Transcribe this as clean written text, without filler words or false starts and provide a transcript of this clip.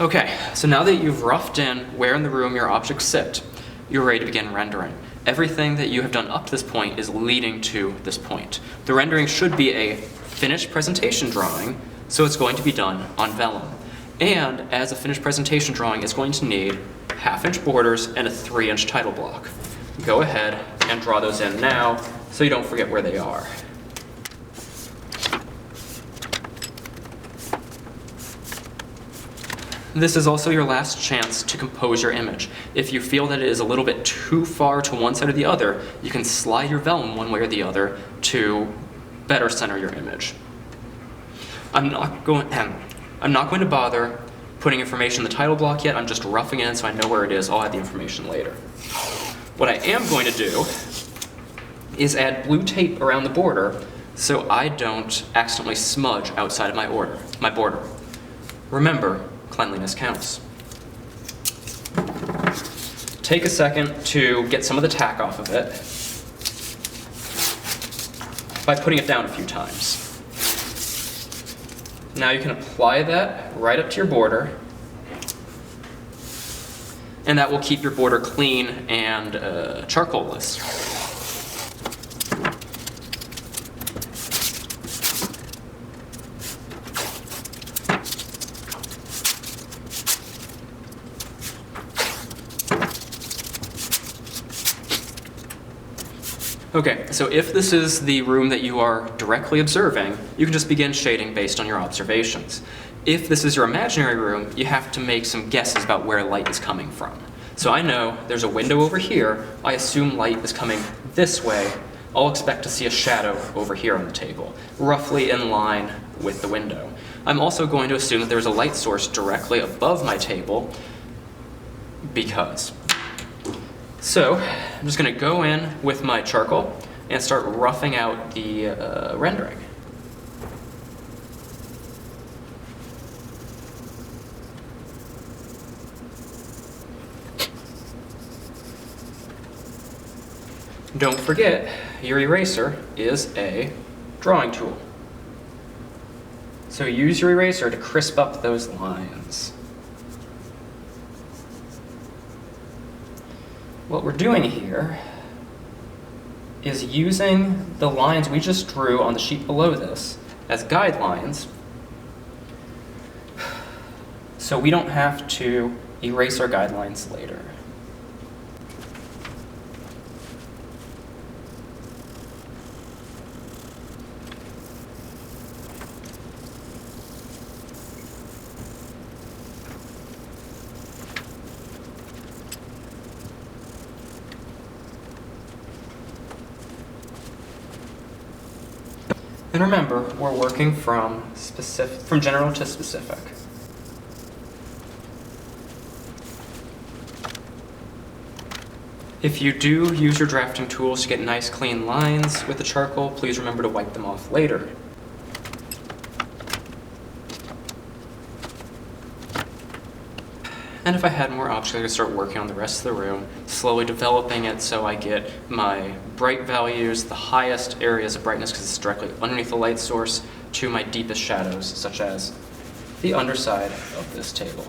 Okay, so now that you've roughed in where in the room your objects sit, you're ready to begin rendering. Everything that you have done up to this point is leading to this point. The rendering should be a finished presentation drawing, so it's going to be done on vellum. And as a finished presentation drawing, it's going to need 1/2-inch borders and a 3-inch title block. Go ahead and draw those in now so you don't forget where they are. This is also your last chance to compose your image. If you feel that it is a little bit too far to one side or the other, you can slide your vellum one way or the other to better center your image. I'm not going to bother putting information in the title block yet. I'm just roughing it in so I know where it is. I'll add the information later. What I am going to do is add blue tape around the border so I don't accidentally smudge outside of my border. Remember, cleanliness counts. Take a second to get some of the tack off of it by putting it down a few times. Now you can apply that right up to your border, and that will keep your border clean and charcoal-less. Okay, so if this is the room that you are directly observing, you can just begin shading based on your observations. If this is your imaginary room, you have to make some guesses about where light is coming from. So I know there's a window over here. I assume light is coming this way. I'll expect to see a shadow over here on the table, roughly in line with the window. I'm also going to assume that there's a light source directly above my table because. So I'm just going to go in with my charcoal and start roughing out the rendering. Don't forget, your eraser is a drawing tool. So use your eraser to crisp up those lines. What we're doing here is using the lines we just drew on the sheet below this as guidelines, so we don't have to erase our guidelines later. And remember, we're working from general to specific. If you do use your drafting tools to get nice clean lines with the charcoal, please remember to wipe them off later. And if I had more options, I could start working on the rest of the room, slowly developing it so I get my bright values, the highest areas of brightness because it's directly underneath the light source, to my deepest shadows, such as the underside of this table.